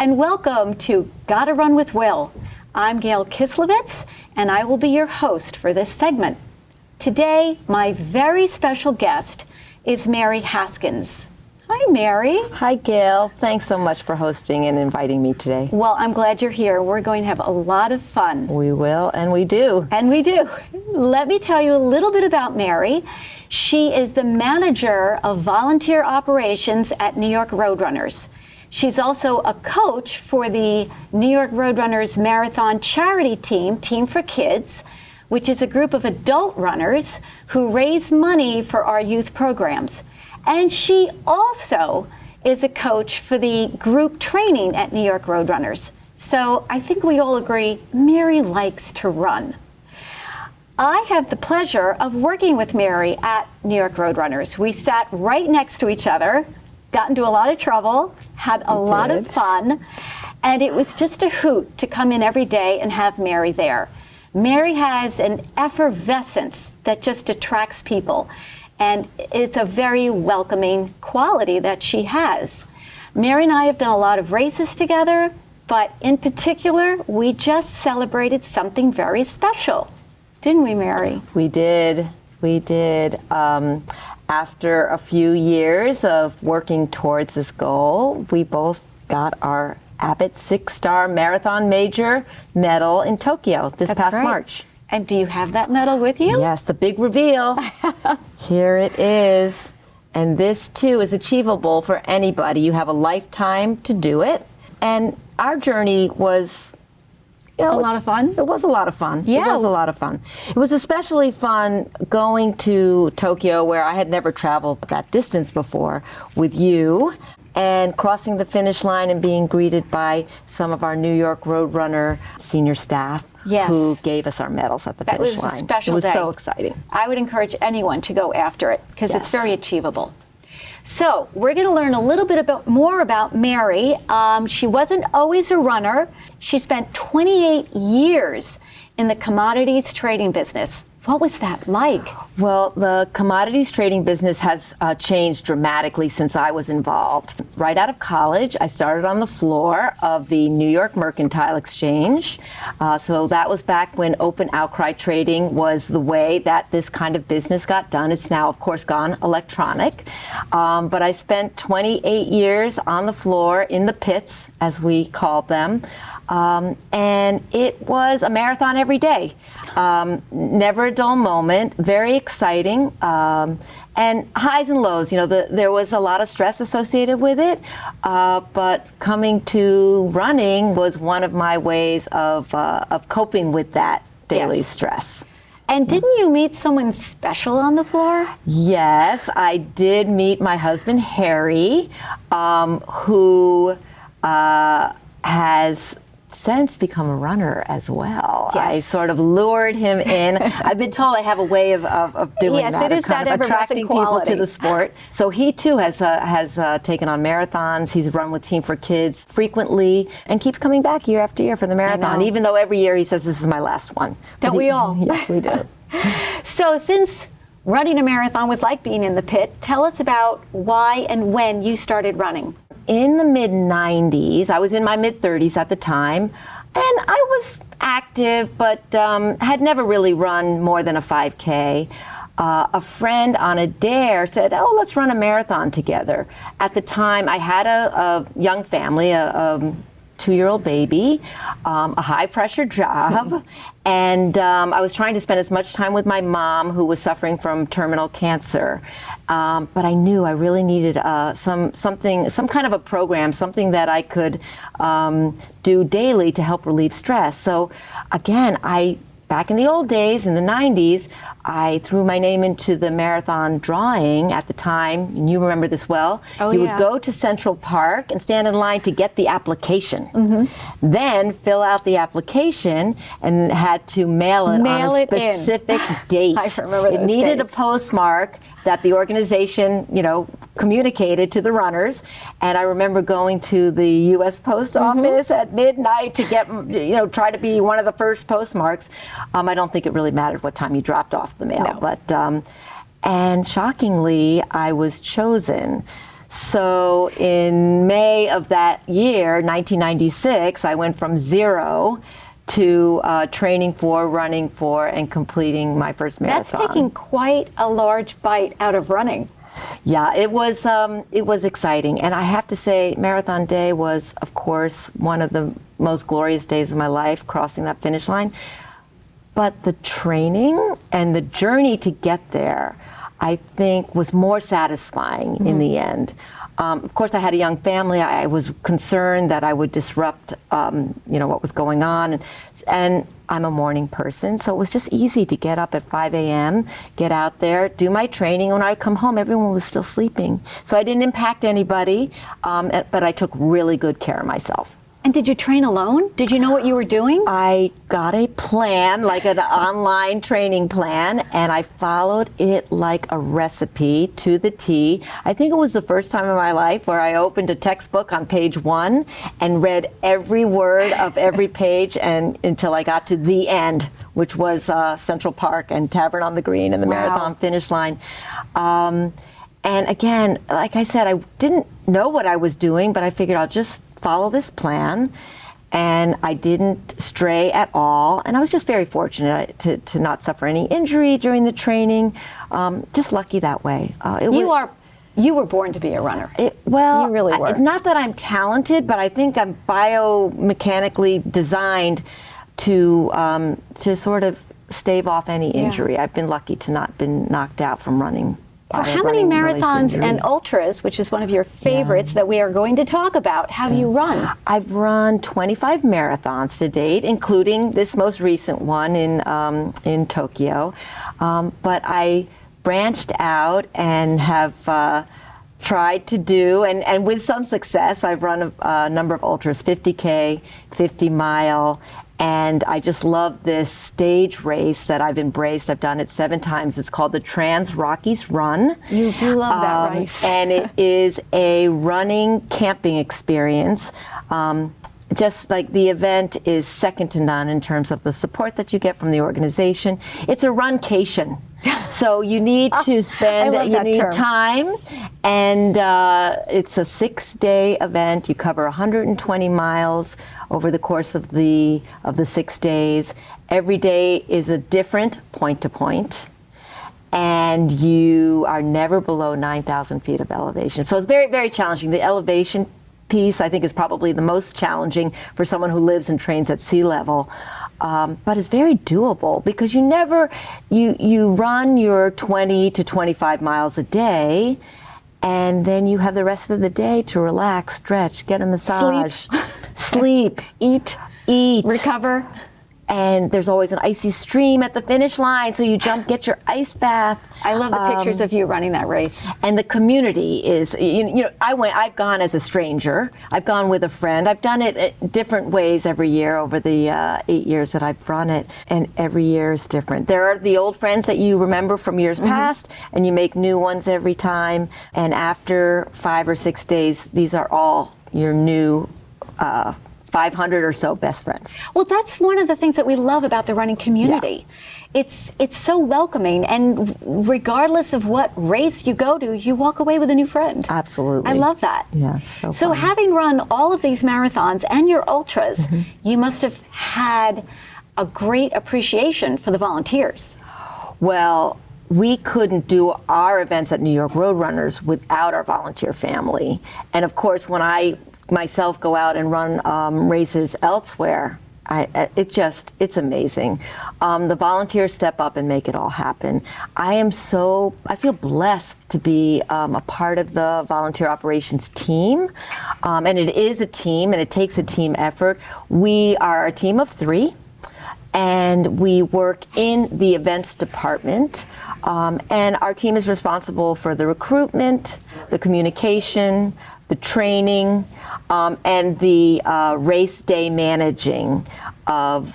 and welcome to Gotta Run with Will. I'm Gail Kislevitz, and I will be your host for this segment. Today, my very special guest is Mary Haskins. Hi, Mary. Hi, Gail. Thanks so much for hosting and inviting me today. Well, I'm glad you're here. We're going to have a lot of fun. We will, and we do. And we do. Let me tell you a little bit about Mary. She is the manager of volunteer operations at New York Roadrunners. She's also a coach for the New York Roadrunners Marathon charity team, Team for Kids, which is a group of adult runners who raise money for our youth programs. And she also is a coach for the group training at New York Roadrunners. So I think we all agree Mary likes to run. I have the pleasure of working with Mary at New York Roadrunners. We sat right next to each other, got into a lot of trouble, had a lot of fun, and it was just a hoot to come in every day and have Mary there. Mary has an effervescence that just attracts people, and it's a very welcoming quality that she has. Mary and I have done a lot of races together, but in particular, we just celebrated something very special. Didn't we, Mary? We did. We did. After a few years of working towards this goal, we both got our Abbott 6-Star Marathon Major medal in Tokyo this past March. And do you have that medal with you? Yes, the big reveal. Here it is. And this, too, is achievable for anybody. You have a lifetime to do it. And our journey was, a lot of fun? It was a lot of fun. Yeah. It was a lot of fun. It was especially fun going to Tokyo, where I had never traveled that distance before, with you, and crossing the finish line and being greeted by some of our New York Roadrunner senior staff. Yes. Who gave us our medals at the finish line. That was a special day. It was so exciting. I would encourage anyone to go after it because it's very achievable. So we're going to learn a little bit more about Mary. She wasn't always a runner. She spent 28 years in the commodities trading business. What was that like? Well, the commodities trading business has changed dramatically since I was involved. Right out of college, I started on the floor of the New York Mercantile Exchange. So that was back when open outcry trading was the way that this kind of business got done. It's now, of course, gone electronic. But I spent 28 years on the floor in the pits, as we called them. And it was a marathon every day. Never a dull moment, very exciting, and highs and lows. There was a lot of stress associated with it, but coming to running was one of my ways of coping with that daily stress. And didn't you meet someone special on the floor? Yes, I did meet my husband, Harry, who has since become a runner as well. Yes. I sort of lured him in. I've been told I have a way of doing yes, that, it is of kind that of attracting people quality to the sport. So he too has taken on marathons. He's run with Team for Kids frequently and keeps coming back year after year for the marathon, even though every year he says this is my last one. Don't we all? Yes, we do. So since running a marathon was like being in the pit, tell us about why and when you started running. In the mid-90s, I was in my mid-30s at the time, and I was active, but had never really run more than a 5K. A friend on a dare said, let's run a marathon together. At the time, I had a young family, a 2-year-old baby, a high-pressure job, and I was trying to spend as much time with my mom, who was suffering from terminal cancer. But I knew I really needed some kind of a program, something that I could do daily to help relieve stress. So again, back in the old days, in the 90s, I threw my name into the marathon drawing at the time, and you remember this well. You would go to Central Park and stand in line to get the application. Then fill out the application and had to mail it on a specific date. I remember those It needed days. a postmark that the organization, communicated to the runners. And I remember going to the U.S. Post Office at midnight to get, try to be one of the first postmarks. I don't think it really mattered what time you dropped off the mail, but and shockingly, I was chosen. So in May of that year, 1996, I went from 0 to training for, running for, and completing my first marathon. That's taking quite a large bite out of running. Yeah, it was exciting, and I have to say, Marathon Day was, of course, one of the most glorious days of my life, crossing that finish line. But the training and the journey to get there, I think, was more satisfying in the end. Of course, I had a young family. I was concerned that I would disrupt, what was going on, and I'm a morning person, so it was just easy to get up at 5 a.m., get out there, do my training. When I come home, everyone was still sleeping, so I didn't impact anybody, but I took really good care of myself. And did you train alone? Did you know what you were doing? I got a plan, like an online training plan, and I followed it like a recipe to the T. I think it was the first time in my life where I opened a textbook on page 1 and read every word of every page and until I got to the end, which was Central Park and Tavern on the Green and the marathon finish line. And again, like I said, I didn't know what I was doing, but I figured I'll just follow this plan, and I didn't stray at all, and I was just very fortunate to not suffer any injury during the training. Just lucky that way. You were born to be a runner. You really were. Not that I'm talented, but I think I'm biomechanically designed to sort of stave off any injury. I've been lucky to not been knocked out from running. So how many marathons and ultras, which is one of your favorites that we are going to talk about, have you run? I've run 25 marathons to date, including this most recent one in Tokyo. But I branched out and have tried to do, and with some success, I've run a number of ultras, 50K, 50 mile, and I just love this stage race that I've embraced. I've done it 7 times. It's called the Trans Rockies Run. You do love that race. And it is a running camping experience. Just like the event is second to none in terms of the support that you get from the organization. It's a runcation. So you need to spend time, and it's a 6-day event. You cover 120 miles over the course of the 6 days. Every day is a different point to point, and you are never below 9,000 feet of elevation. So it's very, very challenging. The elevation piece, I think, is probably the most challenging for someone who lives and trains at sea level. But it's very doable because you run your 20 to 25 miles a day, and then you have the rest of the day to relax, stretch, get a massage, sleep, eat, recover. And there's always an icy stream at the finish line, so you jump, get your ice bath. I love the pictures of you running that race. And the community is, I've gone as a stranger. I've gone with a friend. I've done it different ways every year over the 8 years that I've run it, and every year is different. There are the old friends that you remember from years past, and you make new ones every time. And after 5 or 6 days, these are all your new 500 or so best friends. Well, that's one of the things that we love about the running community. Yeah. It's so welcoming, and regardless of what race you go to, you walk away with a new friend. Absolutely. I love that. Yes. So having run all of these marathons and your ultras, you must have had a great appreciation for the volunteers. Well, we couldn't do our events at New York Roadrunners without our volunteer family. And of course, when I myself go out and run races elsewhere, it's amazing. The volunteers step up and make it all happen. I feel blessed to be a part of the volunteer operations team. And it is a team, and it takes a team effort. We are a team of 3. And we work in the events department, and our team is responsible for the recruitment, the communication, the training, and the race day managing of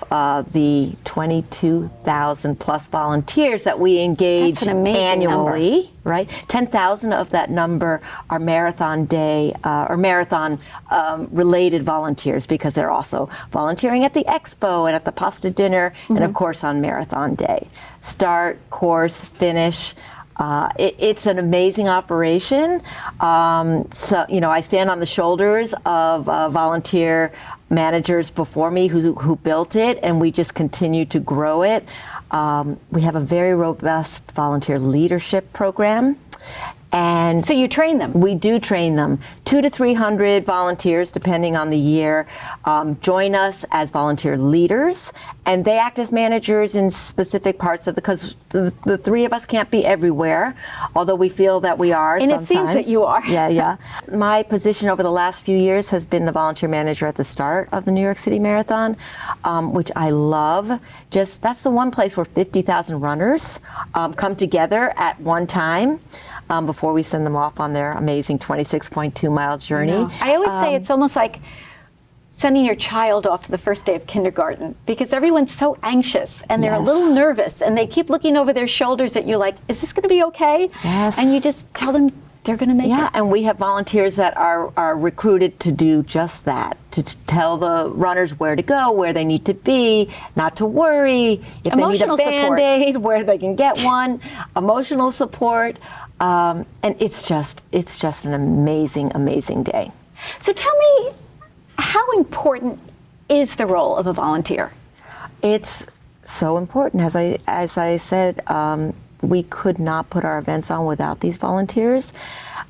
the 22,000 plus volunteers that we engage annually. Number. Right? 10,000 of that number are marathon day or marathon related volunteers, because they're also volunteering at the expo and at the pasta dinner and of course on marathon day. Start, course, finish. It's an amazing operation. So, I stand on the shoulders of volunteer managers before me who built it, and we just continue to grow it. We have a very robust volunteer leadership program. And so you train them? We do train them. 200 to 300 volunteers, depending on the year, join us as volunteer leaders, and they act as managers in specific parts of because the three of us can't be everywhere, although we feel that we are and sometimes. It seems that you are. Yeah. My position over the last few years has been the volunteer manager at the start of the New York City Marathon, which I love. That's the one place where 50,000 runners come together at one time. Before we send them off on their amazing 26.2-mile journey. I always say it's almost like sending your child off to the first day of kindergarten because everyone's so anxious and they're a little nervous and they keep looking over their shoulders at you like, is this going to be okay? Yes. And you just tell them they're going to make it. Yeah, and we have volunteers that are recruited to do just that, to tell the runners where to go, where they need to be, not to worry, if Emotional they need a support. Band-Aid, where they can get one, emotional support. And it's just an amazing day. So tell me, how important is the role of a volunteer? It's so important. As I said, we could not put our events on without these volunteers.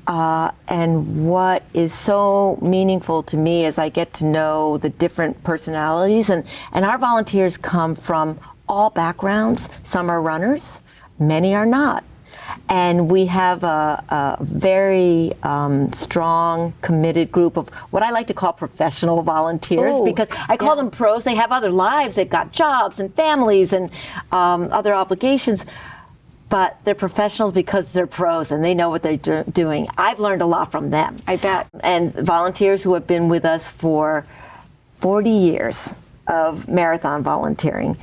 And what is so meaningful to me is I get to know the different personalities, and our volunteers come from all backgrounds. Some are runners, many are not. And we have a very strong, committed group of what I like to call professional volunteers, because I call them pros. They have other lives. They've got jobs and families and other obligations. But they're professionals because they're pros and they know what they're doing. I've learned a lot from them. I bet. And volunteers who have been with us for 40 years of marathon volunteering.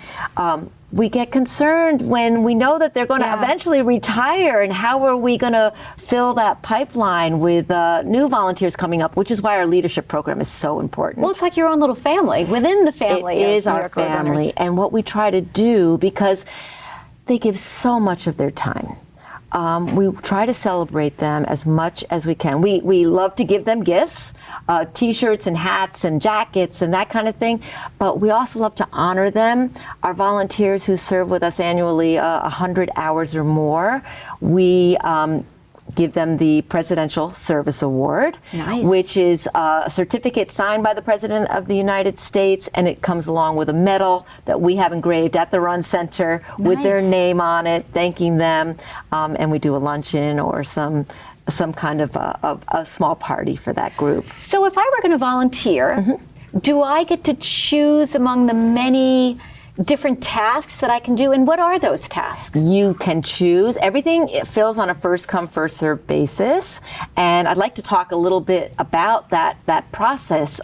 We get concerned when we know that they're going to eventually retire, and how are we going to fill that pipeline with new volunteers coming up, which is why our leadership program is so important. Well, it's like your own little family within the family. It is our family, and what we try to do, because they give so much of their time. We try to celebrate them as much as we can. We love to give them gifts, T-shirts and hats and jackets and that kind of thing, but we also love to honor them. Our volunteers who serve with us annually 100 hours or more, we give them the Presidential Service Award, which is a certificate signed by the President of the United States, and it comes along with a medal that we have engraved at the Run Center with their name on it, thanking them, and we do a luncheon or some kind of a small party for that group. So if I were going to volunteer, do I get to choose among the many different tasks that I can do, and what are those tasks? You can choose. Everything fills on a first come, first served basis, and I'd like to talk a little bit about that process.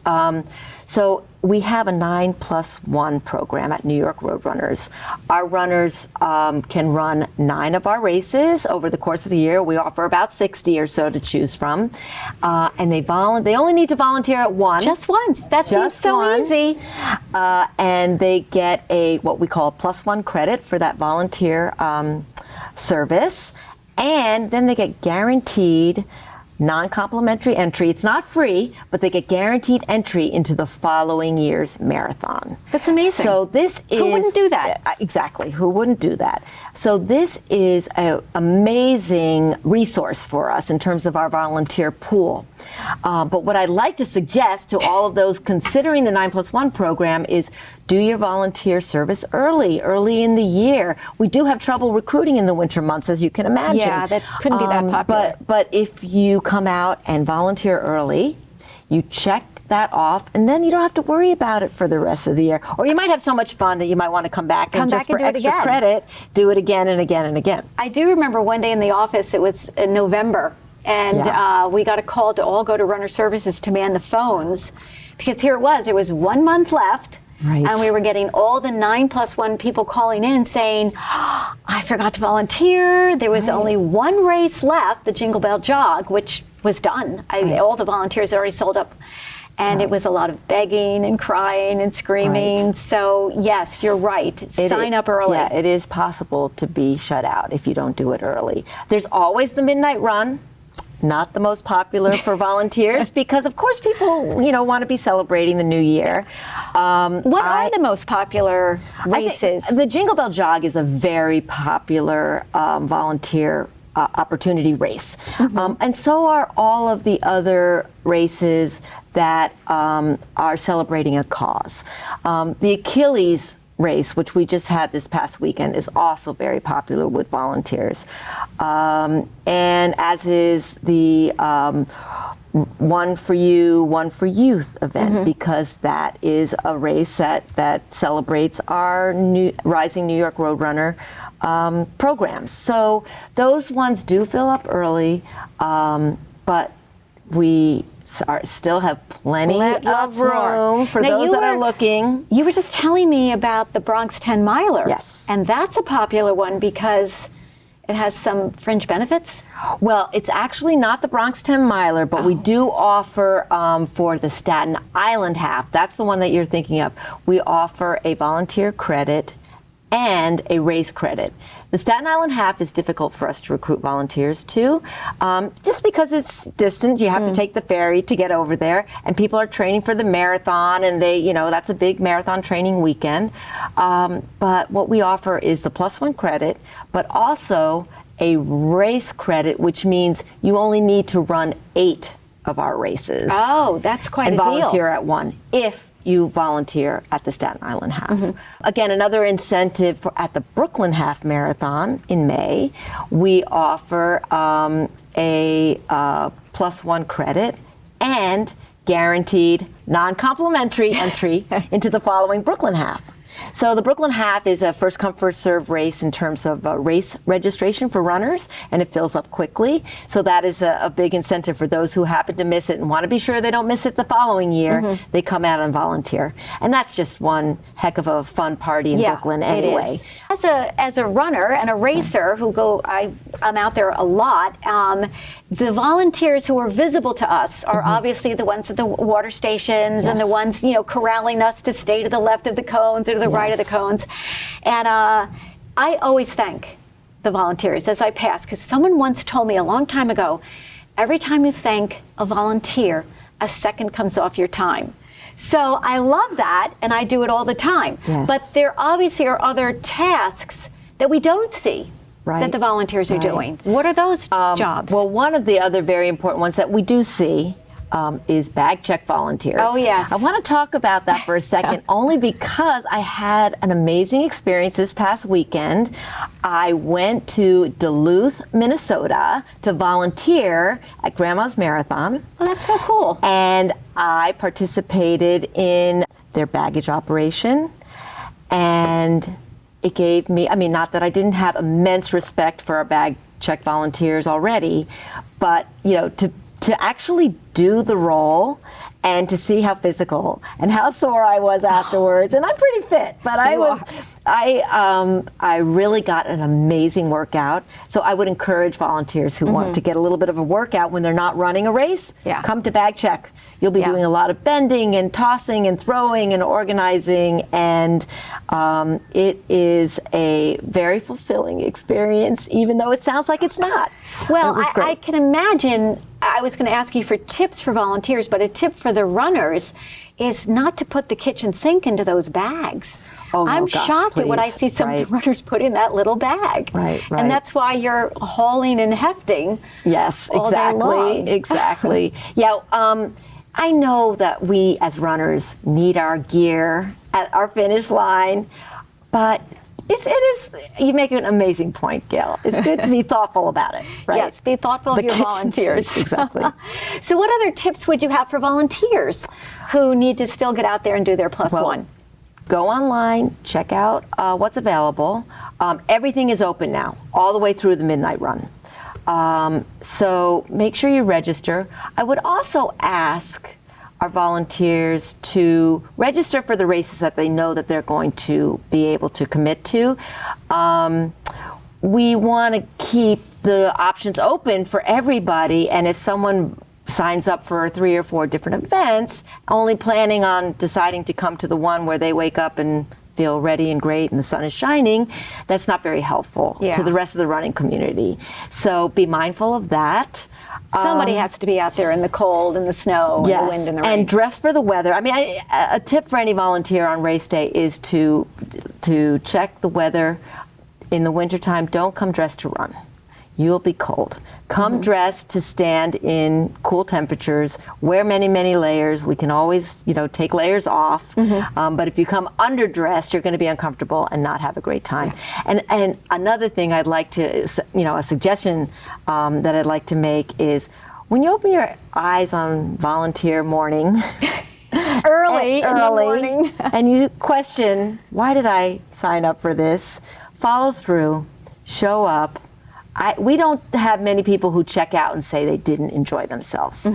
So we have a 9+1 program at New York Roadrunners. Our runners can run 9 of our races over the course of a year. We offer about 60 or so to choose from, and they only need to volunteer at one. Just once. That seems so easy. And they get what we call a +1 credit for that volunteer service, and then they get guaranteed non-complimentary entry. It's not free, but they get guaranteed entry into the following year's marathon. That's amazing. So this is... Who wouldn't do that? Exactly. Who wouldn't do that? So this is an amazing resource for us in terms of our volunteer pool. But what I'd like to suggest to all of those considering the 9+1 program is do your volunteer service early in the year. We do have trouble recruiting in the winter months, as you can imagine. Yeah, that couldn't be that popular. But if you come out and volunteer early, you check that off, and then you don't have to worry about it for the rest of the year. Or you might have so much fun that you might want to come back and just for extra credit, do it again and again and again. I do remember one day in the office, it was in November, and we got a call to all go to Runner Services to man the phones, because here it was, there was 1 month left. Right. And we were getting all the 9+1 people calling in saying, I forgot to volunteer. There was only one race left, the Jingle Bell Jog, which was done. All the volunteers had already sold up. And it was a lot of begging and crying and screaming. Right. So yes, you're right. Sign up early. Yeah, it is possible to be shut out if you don't do it early. There's always the midnight run. Not the most popular for volunteers because, of course, people, want to be celebrating the new year. What are the most popular races? The Jingle Bell Jog is a very popular volunteer opportunity race. And so are all of the other races that are celebrating a cause. The Achilles race, which we just had this past weekend, is also very popular with volunteers. And as is the One for You, One for Youth event, because that is a race that celebrates our rising New York Roadrunner programs. So those ones do fill up early, but we still have plenty of room for those that are looking. You were just telling me about the Bronx 10 miler. Yes. And that's a popular one because it has some fringe benefits? Well, it's actually not the Bronx 10 miler, but we do offer for the Staten Island half. That's the one that you're thinking of. We offer a volunteer credit and a race credit. The Staten Island half is difficult for us to recruit volunteers to, just because it's distant. You have to take the ferry to get over there, and people are training for the marathon, and that's a big marathon training weekend. But what we offer is the +1 credit, but also a race credit, which means you only need to run 8 of our races. Oh, that's quite a and deal. volunteer at one if you volunteer at the Staten Island half. Again, another incentive at the Brooklyn Half Marathon in May, we offer a +1 credit and guaranteed non-complimentary entry into the following Brooklyn Half. So the Brooklyn Half is a first come, first serve race in terms of race registration for runners, and it fills up quickly. So that is a big incentive for those who happen to miss it and want to be sure they don't miss it the following year. They come out and volunteer. And that's just one heck of a fun party in Brooklyn anyway. It is. As a runner and a racer I'm out there a lot, the volunteers who are visible to us are obviously the ones at the water stations and the ones, corralling us to stay to the left of the cones or to the right of the cones. And I always thank the volunteers as I pass, because someone once told me a long time ago, every time you thank a volunteer, a second comes off your time. So I love that, and I do it all the time. Yes. But there obviously are other tasks that we don't see that the volunteers are doing. What are those jobs? Well, one of the other very important ones that we do see is bag check volunteers. Oh, yes. I want to talk about that for a second, only because I had an amazing experience this past weekend. I went to Duluth, Minnesota to volunteer at Grandma's Marathon. Oh, that's so cool. And I participated in their baggage operation, and it gave me, not that I didn't have immense respect for our bag check volunteers already, but, to actually do the role and to see how physical and how sore I was afterwards. And I'm pretty fit, but I really got an amazing workout. So I would encourage volunteers who want to get a little bit of a workout when they're not running a race, come to bag check. You'll be doing a lot of bending and tossing and throwing and organizing, and it is a very fulfilling experience, even though it sounds like it's not. Well, I can imagine. I was going to ask you for tips for volunteers, but a tip for the runners is not to put the kitchen sink into those bags. I'm shocked at what I see some of the runners put in that little bag. Right. And that's why you're hauling and hefting. Yes, all day long. Exactly. I know that we as runners need our gear at our finish line, but it is, you make an amazing point, Gail. It's good to be thoughtful about it, right? Yes, be thoughtful of your volunteers. Exactly. So what other tips would you have for volunteers who need to still get out there and do their +1? Go online, check out what's available. Everything is open now, all the way through the midnight run. So make sure you register. I would also ask our volunteers to register for the races that they know that they're going to be able to commit to. We want to keep the options open for everybody, and if someone signs up for 3 or 4 different events, only planning on deciding to come to the one where they wake up and feel ready and great and the sun is shining, that's not very helpful to the rest of the running community. So be mindful of that. Somebody has to be out there in the cold and the snow and the wind and the rain. And dress for the weather. I mean, a tip for any volunteer on race day is to check the weather in the wintertime. Don't come dressed to run. You'll be cold. Come dressed to stand in cool temperatures. Wear many, many layers. We can always, take layers off. But if you come underdressed, you're going to be uncomfortable and not have a great time. And another thing I'd like to, a suggestion that I'd like to make is when you open your eyes on volunteer morning, early in the morning, and you question, why did I sign up for this? Follow through, show up. We don't have many people who check out and say they didn't enjoy themselves.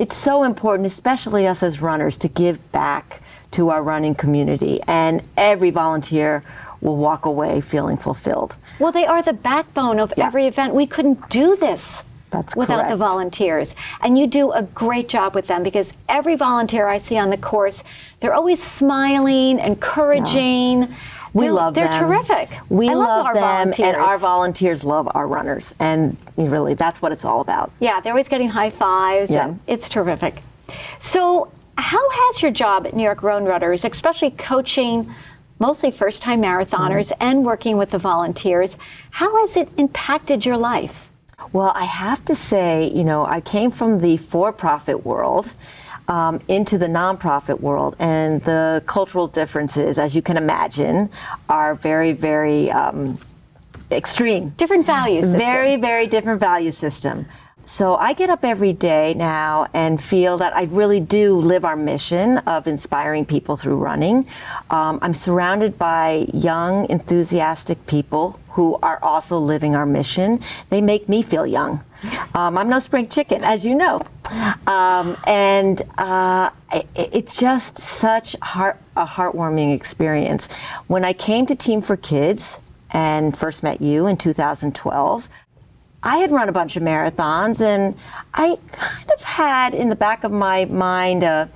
It's so important, especially us as runners, to give back to our running community, and every volunteer will walk away feeling fulfilled. Well, they are the backbone of every event. We couldn't do this without the volunteers. And you do a great job with them, because every volunteer I see on the course, they're always smiling, encouraging. We love them. They're terrific. We love our them, volunteers. and our volunteers love our runners. And really, that's what it's all about. Yeah, they're always getting high fives. Yeah. And it's terrific. So how has your job at New York Road Runners, especially coaching mostly first-time marathoners and working with the volunteers, how has it impacted your life? Well, I have to say, I came from the for-profit world into the nonprofit world, and the cultural differences, as you can imagine, are very, very extreme. Different value system. Very, very different value system. So I get up every day now and feel that I really do live our mission of inspiring people through running. I'm surrounded by young, enthusiastic people who are also living our mission. They make me feel young. I'm no spring chicken, as you know. It's just such a heartwarming experience. When I came to Team for Kids and first met you in 2012, I had run a bunch of marathons, and I kind of had in the back of my mind a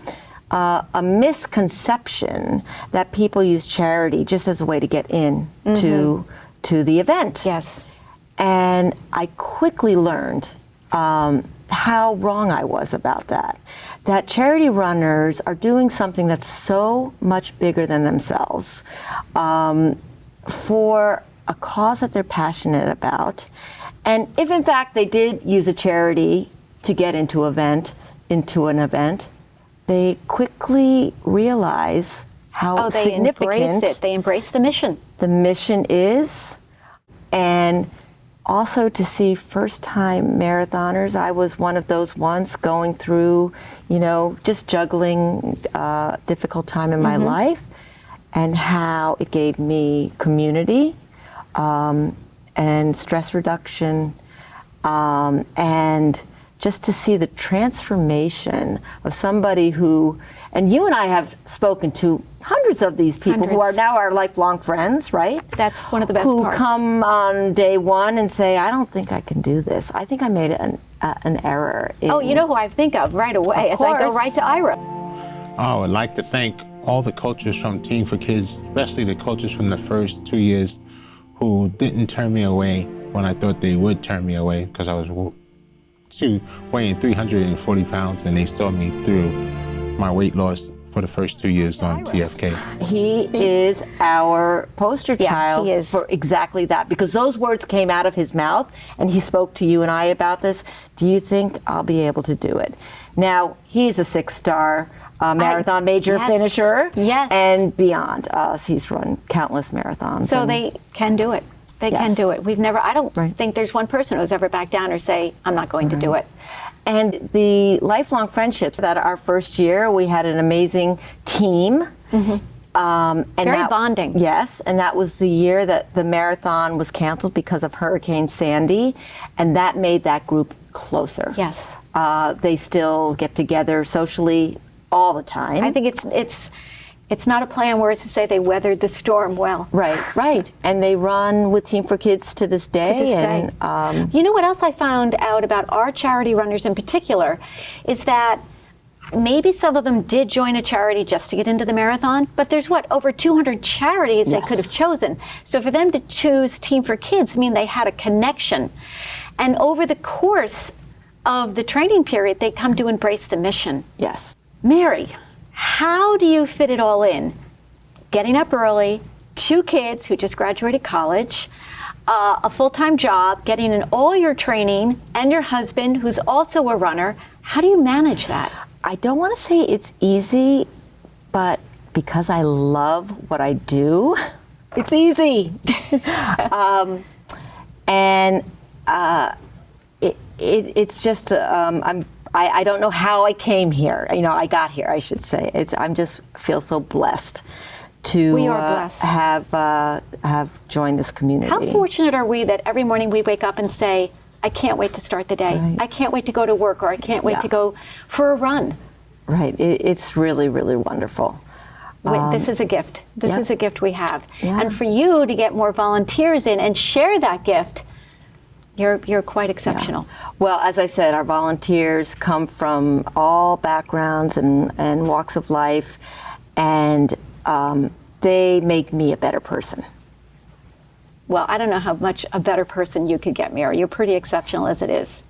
misconception that people use charity just as a way to get in to the event. Yes. And I quickly learned how wrong I was about that. That charity runners are doing something that's so much bigger than themselves for a cause that they're passionate about. And if in fact they did use a charity to get into an event, they quickly realize how significant embrace it. They embrace the mission. The mission is. And also to see first-time marathoners, I was one of those ones going through, just juggling a difficult time in my life, and how it gave me community, and stress reduction, and just to see the transformation of somebody who, and you and I have spoken to hundreds of these people who are now our lifelong friends, right? That's one of the best who parts. Come on day one and say, I don't think I can do this. I think I made an error. You know who I think of right away as I go right to Ira. I would like to thank all the coaches from Team for Kids, especially the coaches from the first 2 years, who didn't turn me away when I thought they would turn me away, because I was weighing 340 pounds, and they saw me through my weight loss for the first 2 years on TFK. He is our poster child for exactly that, because those words came out of his mouth, and he spoke to you and I about this. Do you think I'll be able to do it? Now, he's a 6-star marathon major finisher, and beyond us, he's run countless marathons. So they can do it. They can do it. I don't think there's one person who's ever backed down or say, I'm not going to do it. And the lifelong friendships that our first year, we had an amazing team. Very bonding. Yes, and that was the year that the marathon was canceled because of Hurricane Sandy, and that made that group closer. Yes. They still get together socially all the time. I think It's not a play on words to say they weathered the storm well. Right. And they run with Team for Kids to this day. You know what else I found out about our charity runners in particular is that maybe some of them did join a charity just to get into the marathon, but there's over 200 charities they could have chosen. So for them to choose Team for Kids mean they had a connection. And over the course of the training period, they come to embrace the mission. Yes. Mary, how do you fit it all in? Getting up early, 2 kids who just graduated college, a full-time job, getting in all your training, and your husband who's also a runner. How do you manage that? I don't want to say it's easy, but because I love what I do, it's easy. It's just I don't know how I came here. I got here, I should say. I'm just feel so blessed to we are blessed. Have joined this community. How fortunate are we that every morning we wake up and say, I can't wait to start the day. Right. I can't wait to go to work, or I can't wait to go for a run. Right. It's really, really wonderful. This is a gift. This is a gift we have. Yeah. And for you to get more volunteers in and share that gift, you're quite exceptional. Yeah. Well, as I said, our volunteers come from all backgrounds and walks of life, and they make me a better person. Well, I don't know how much a better person you could get, Mary. You're pretty exceptional as it is.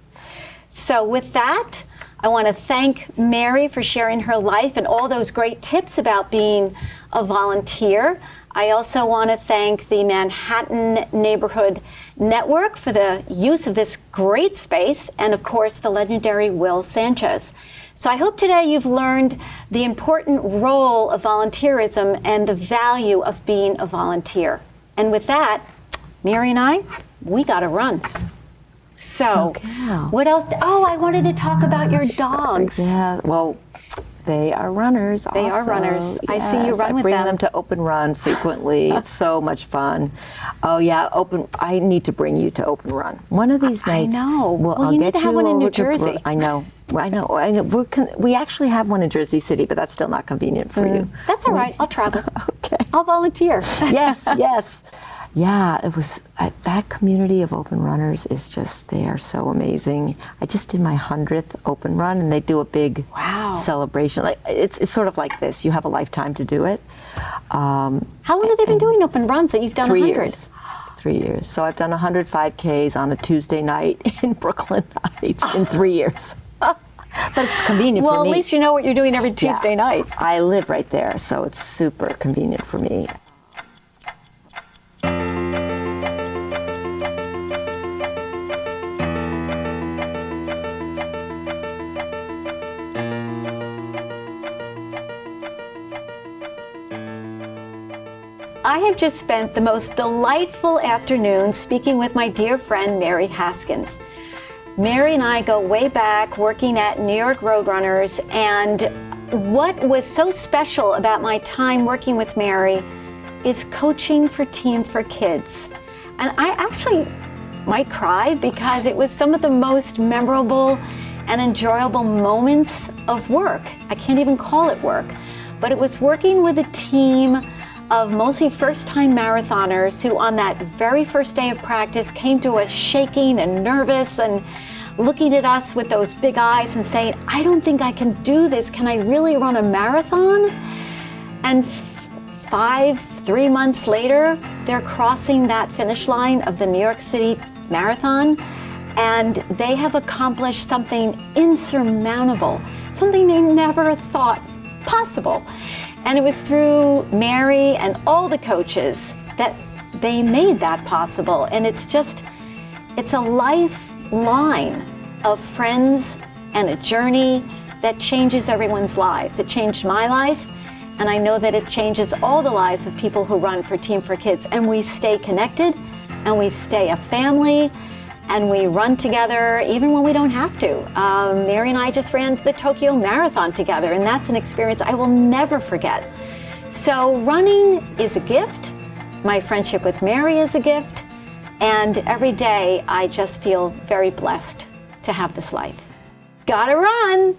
So with that, I want to thank Mary for sharing her life and all those great tips about being a volunteer. I also want to thank the Manhattan Neighborhood Network for the use of this great space, and of course the legendary Will Sanchez. So I hope today you've learned the important role of volunteerism and the value of being a volunteer. And with that, Mary and I, we got to run. So what else? Oh, I wanted to talk about your dogs. Yeah, well, they are runners. They are runners. Yes, I see you run with them. I bring them to Open Run frequently. It's so much fun. Oh yeah, I need to bring you to Open Run one of these nights. I know. Well, I'll you need to have one in New Jersey. I know. We actually have one in Jersey City, but that's still not convenient for you. That's all right. I'll travel. Okay. I'll volunteer. Yes. Yeah, it was that community of open runners is just, they are so amazing. I just did my 100th open run, and they do a big celebration. Like it's sort of like this. You have a lifetime to do it. How long have they been doing open runs that you've done 3 100? years. 3 years. So I've done 105 Ks on a Tuesday night in Brooklyn Heights in 3 years. But it's convenient for me. Well, at least you know what you're doing every Tuesday night. I live right there, so it's super convenient for me. I have just spent the most delightful afternoon speaking with my dear friend, Mary Haskins. Mary and I go way back working at New York Roadrunners, and what was so special about my time working with Mary is coaching for Team for Kids. And I actually might cry because it was some of the most memorable and enjoyable moments of work. I can't even call it work, but it was working with a team of mostly first-time marathoners who on that very first day of practice came to us shaking and nervous and looking at us with those big eyes and saying, I don't think I can do this. Can I really run a marathon? And 3 months later, they're crossing that finish line of the New York City Marathon, and they have accomplished something insurmountable, something they never thought possible. And it was through Mary and all the coaches that they made that possible. And it's a lifeline of friends and a journey that changes everyone's lives. It changed my life, and I know that it changes all the lives of people who run for Team for Kids. And we stay connected, and we stay a family, and we run together even when we don't have to. Mary and I just ran the Tokyo Marathon together, and that's an experience I will never forget. So running is a gift. My friendship with Mary is a gift. And every day I just feel very blessed to have this life. Gotta run!